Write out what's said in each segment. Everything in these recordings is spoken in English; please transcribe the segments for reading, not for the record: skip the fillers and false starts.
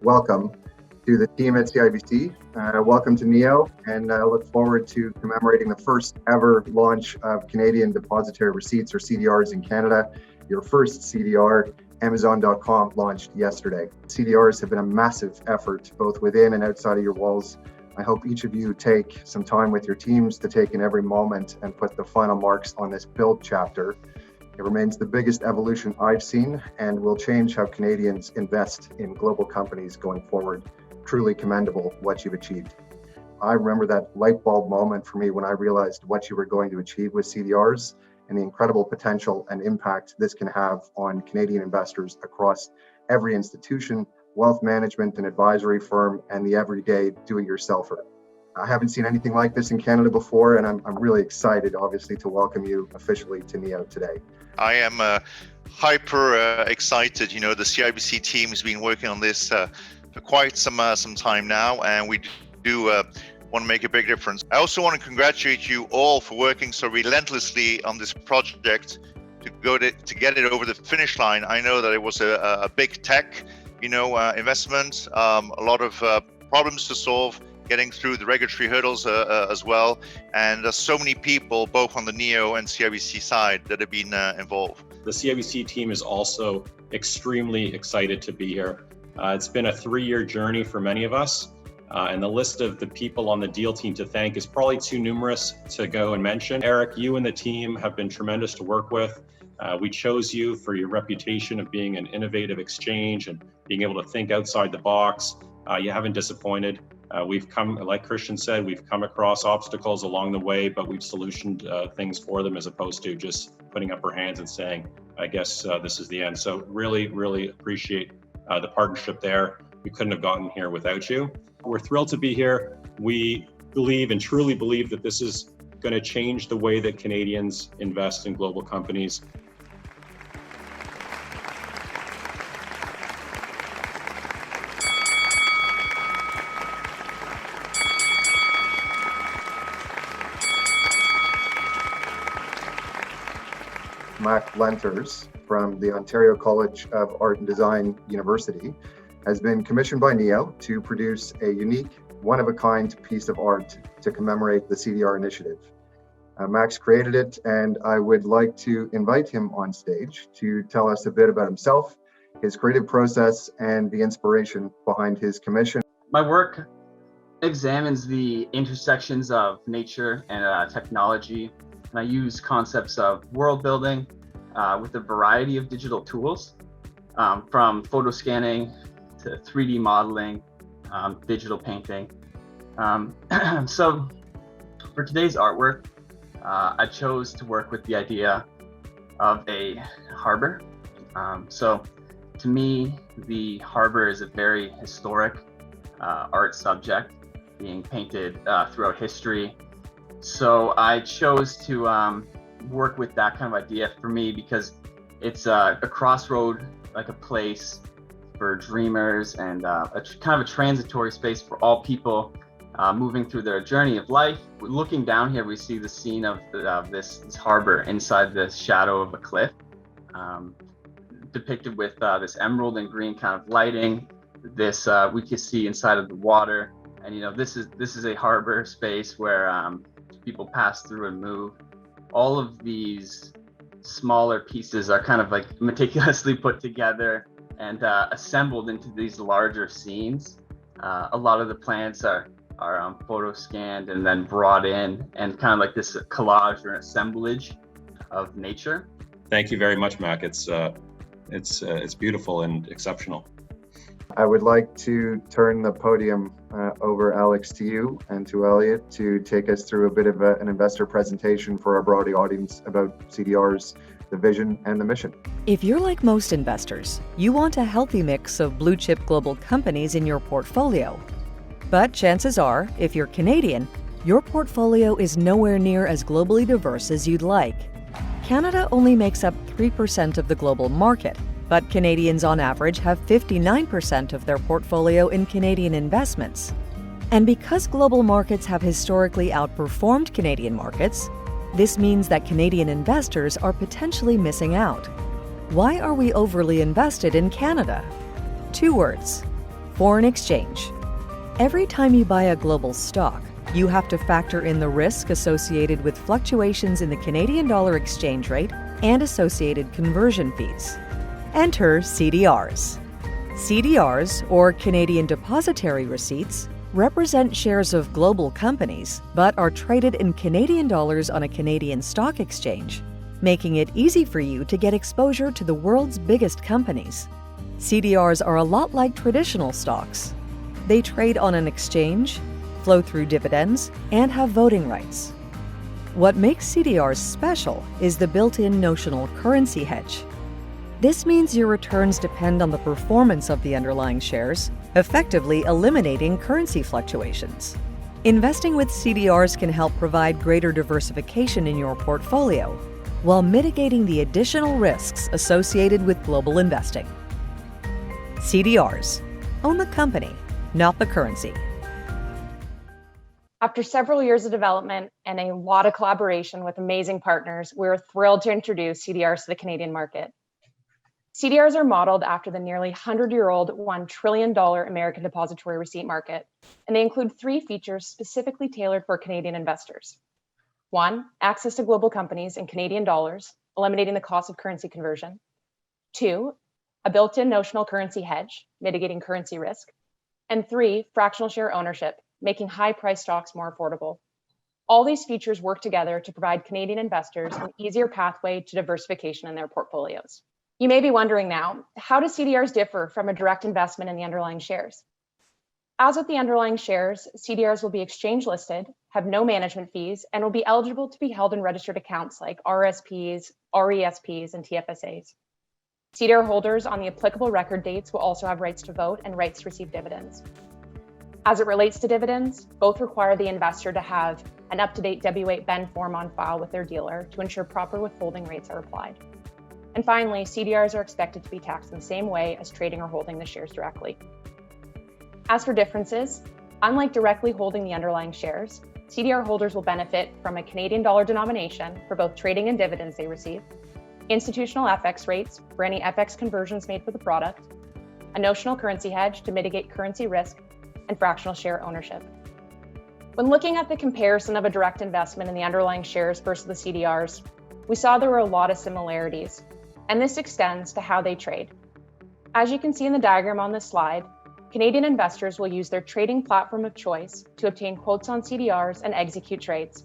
welcome to the team at CIBC. Welcome to NEO, and I look forward to commemorating the first ever launch of Canadian Depositary Receipts, or CDRs, in Canada. Your first CDR, Amazon.com, launched yesterday. CDRs have been a massive effort, both within and outside of your walls. I hope each of you take some time with your teams to take in every moment and put the final marks on this build chapter. It remains the biggest evolution I've seen and will change how Canadians invest in global companies going forward. Truly commendable what you've achieved. I remember that light bulb moment for me when I realized what you were going to achieve with CDRs and the incredible potential and impact this can have on Canadian investors across every institution, wealth management and advisory firm, and the everyday do-it-yourselfer. I haven't seen anything like this in Canada before, and I'm really excited, obviously, to welcome you officially to NEO today. I am hyper excited. You know, the CIBC team has been working on this for quite some time now, and we do want to make a big difference. I also want to congratulate you all for working so relentlessly on this project to get it over the finish line. I know that it was a big tech, investment, a lot of problems to solve, getting through the regulatory hurdles as well. And there's so many people, both on the NEO and CIBC side, that have been involved. The CIBC team is also extremely excited to be here. It's been a 3-year journey for many of us. And the list of the people on the deal team to thank is probably too numerous to go and mention. Eric, you and the team have been tremendous to work with. We chose you for your reputation of being an innovative exchange and being able to think outside the box. You haven't disappointed. We've come, like Christian said, we've come across obstacles along the way, but we've solutioned things for them as opposed to just putting up our hands and saying, I guess this is the end. So really, really appreciate the partnership there. We couldn't have gotten here without you. We're thrilled to be here. We believe and truly believe that this is going to change the way that Canadians invest in global companies. Lenters from the Ontario College of Art and Design University has been commissioned by NEO to produce a unique, one-of-a-kind piece of art to commemorate the CDR initiative. Max created it, and I would like to invite him on stage to tell us a bit about himself, his creative process, and the inspiration behind his commission. My work examines the intersections of nature and technology, and I use concepts of world building with a variety of digital tools, from photo scanning to 3D modeling, digital painting. So for today's artwork, I chose to work with the idea of a harbor. So to me, the harbor is a very historic art subject being painted throughout history. So I chose to work with that kind of idea for me because it's a crossroad, like a place for dreamers and kind of a transitory space for all people moving through their journey of life. Looking down here, we see the scene of this harbor inside the shadow of a cliff, depicted with this emerald and green kind of lighting. This we can see inside of the water, and this is a harbor space where people pass through and move. All of these smaller pieces are kind of like meticulously put together and assembled into these larger scenes. A lot of the plants are photo scanned and then brought in, and kind of like this collage or assemblage of nature. Thank you very much, Mac. It's beautiful and exceptional. I would like to turn the podium over, Alex, to you and to Elliot to take us through a bit of an investor presentation for our broad audience about CDRs, the vision and the mission. If you're like most investors, you want a healthy mix of blue chip global companies in your portfolio. But chances are, if you're Canadian, your portfolio is nowhere near as globally diverse as you'd like. Canada only makes up 3% of the global market, but Canadians on average have 59% of their portfolio in Canadian investments. And because global markets have historically outperformed Canadian markets, this means that Canadian investors are potentially missing out. Why are we overly invested in Canada? 2 words: Foreign exchange. Every time you buy a global stock, you have to factor in the risk associated with fluctuations in the Canadian dollar exchange rate and associated conversion fees. Enter CDRs. CDRs, or Canadian Depositary Receipts, represent shares of global companies but are traded in Canadian dollars on a Canadian stock exchange, making it easy for you to get exposure to the world's biggest companies. CDRs are a lot like traditional stocks. They trade on an exchange, flow through dividends, and have voting rights. What makes CDRs special is the built-in notional currency hedge. This means your returns depend on the performance of the underlying shares, effectively eliminating currency fluctuations. Investing with CDRs can help provide greater diversification in your portfolio, while mitigating the additional risks associated with global investing. CDRs. Own the company, not the currency. After several years of development and a lot of collaboration with amazing partners, we're thrilled to introduce CDRs to the Canadian market. CDRs are modeled after the nearly 100-year-old $1 trillion American depository receipt market, and they include 3 features specifically tailored for Canadian investors. 1, access to global companies in Canadian dollars, eliminating the cost of currency conversion. 2, a built-in notional currency hedge, mitigating currency risk. And 3, fractional share ownership, making high-priced stocks more affordable. All these features work together to provide Canadian investors an easier pathway to diversification in their portfolios. You may be wondering now, how do CDRs differ from a direct investment in the underlying shares? As with the underlying shares, CDRs will be exchange listed, have no management fees, and will be eligible to be held in registered accounts like RSPs, RESPs, and TFSAs. CDR holders on the applicable record dates will also have rights to vote and rights to receive dividends. As it relates to dividends, both require the investor to have an up-to-date W-8 BEN form on file with their dealer to ensure proper withholding rates are applied. And finally, CDRs are expected to be taxed in the same way as trading or holding the shares directly. As for differences, unlike directly holding the underlying shares, CDR holders will benefit from a Canadian dollar denomination for both trading and dividends they receive, institutional FX rates for any FX conversions made for the product, a notional currency hedge to mitigate currency risk, and fractional share ownership. When looking at the comparison of a direct investment in the underlying shares versus the CDRs, we saw there were a lot of similarities, and this extends to how they trade. As you can see in the diagram on this slide, Canadian investors will use their trading platform of choice to obtain quotes on CDRs and execute trades.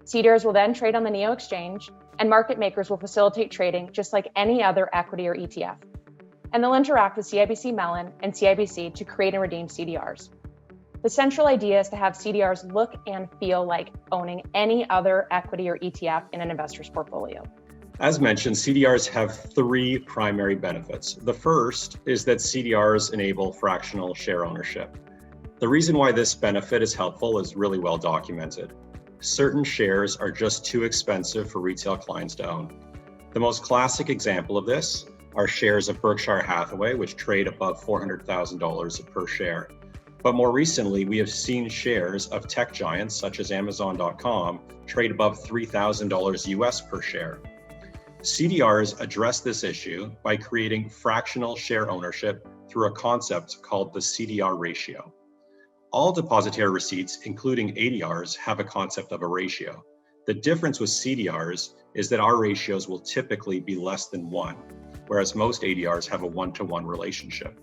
CDRs will then trade on the NEO exchange, and market makers will facilitate trading just like any other equity or ETF. And they'll interact with CIBC Mellon and CIBC to create and redeem CDRs. The central idea is to have CDRs look and feel like owning any other equity or ETF in an investor's portfolio. As mentioned, CDRs have 3 primary benefits. The first is that CDRs enable fractional share ownership. The reason why this benefit is helpful is really well documented. Certain shares are just too expensive for retail clients to own. The most classic example of this are shares of Berkshire Hathaway, which trade above $400,000 per share. But more recently, we have seen shares of tech giants such as Amazon.com trade above $3,000 US per share. CDRs address this issue by creating fractional share ownership through a concept called the CDR ratio. All depositary receipts, including ADRs, have a concept of a ratio. The difference with CDRs is that our ratios will typically be less than 1, whereas most ADRs have a 1-to-1 relationship.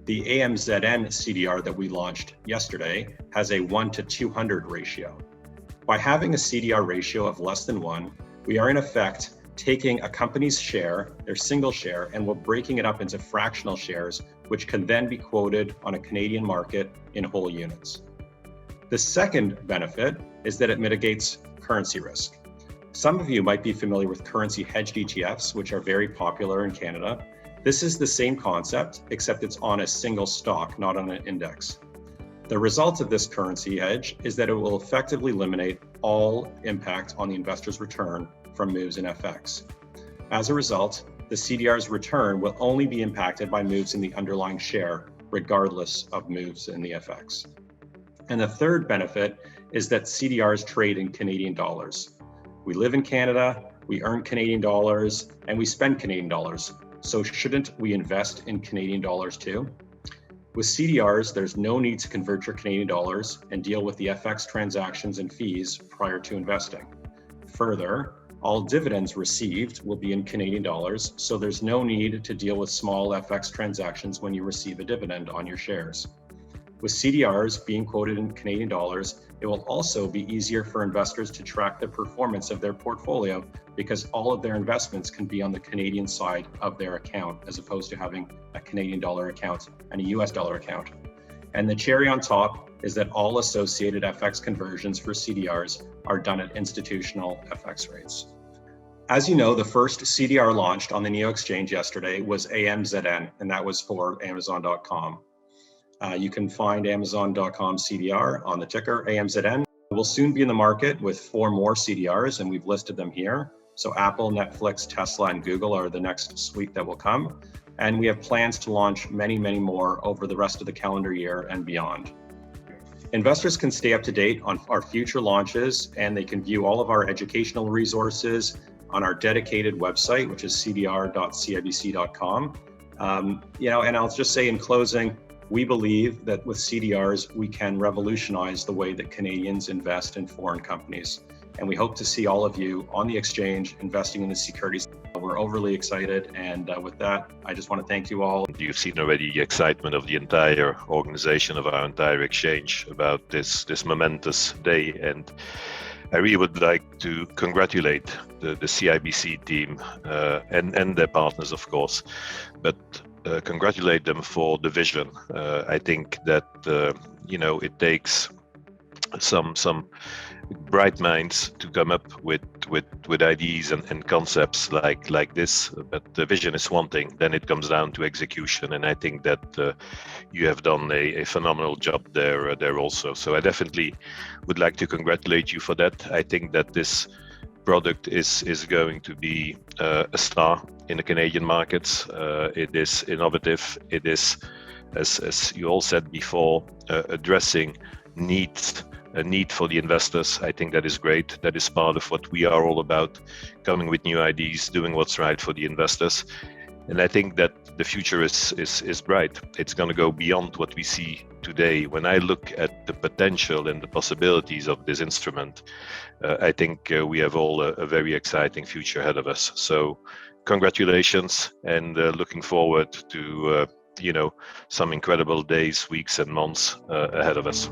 The AMZN CDR that we launched yesterday has a 1-to-200 ratio. By having a CDR ratio of less than 1, we are in effect taking a company's share, their single share, and we're breaking it up into fractional shares, which can then be quoted on a Canadian market in whole units. The second benefit is that it mitigates currency risk. Some of you might be familiar with currency hedged ETFs, which are very popular in Canada. This is the same concept, except it's on a single stock, not on an index. The result of this currency hedge is that it will effectively eliminate all impact on the investor's return from moves in FX. As a result, the CDR's return will only be impacted by moves in the underlying share, regardless of moves in the FX. And the third benefit is that CDRs trade in Canadian dollars. We live in Canada, we earn Canadian dollars, and we spend Canadian dollars. So shouldn't we invest in Canadian dollars too? With CDRs, there's no need to convert your Canadian dollars and deal with the FX transactions and fees prior to investing. Further, all dividends received will be in Canadian dollars, so there's no need to deal with small FX transactions when you receive a dividend on your shares. With CDRs being quoted in Canadian dollars, it will also be easier for investors to track the performance of their portfolio because all of their investments can be on the Canadian side of their account as opposed to having a Canadian dollar account and a US dollar account. And the cherry on top is that all associated FX conversions for CDRs are done at institutional FX rates. As you know, the first CDR launched on the NEO Exchange yesterday was AMZN, and that was for Amazon.com. You can find Amazon.com CDR on the ticker AMZN. We'll soon be in the market with 4 more CDRs, and we've listed them here. So Apple, Netflix, Tesla, and Google are the next suite that will come. And we have plans to launch many, many more over the rest of the calendar year and beyond. Investors can stay up to date on our future launches, and they can view all of our educational resources on our dedicated website, which is cdr.cibc.com. And I'll just say in closing, we believe that with CDRs, we can revolutionize the way that Canadians invest in foreign companies. And we hope to see all of you on the exchange investing in the securities. We're overly excited. And with that, I just want to thank you all. You've seen already the excitement of the entire organization of our entire exchange about this momentous day. And I really would like to congratulate the CIBC team and their partners, of course, but congratulate them for the vision. I think that it takes some bright minds to come up with ideas and concepts like this, but the vision is one thing, then it comes down to execution, and I think that you have done a phenomenal job there also. So I definitely would like to congratulate you for that. I think that this product is going to be a star in the Canadian markets. It is innovative. It is, as you all said before, addressing a need for the investors. I think that is great. That is part of what we are all about, coming with new ideas, doing what's right for the investors. And I think that the future is bright. It's going to go beyond what we see today. When I look at the potential and the possibilities of this instrument, I think we have all a very exciting future ahead of us. So congratulations, and looking forward to some incredible days, weeks, and months ahead of us.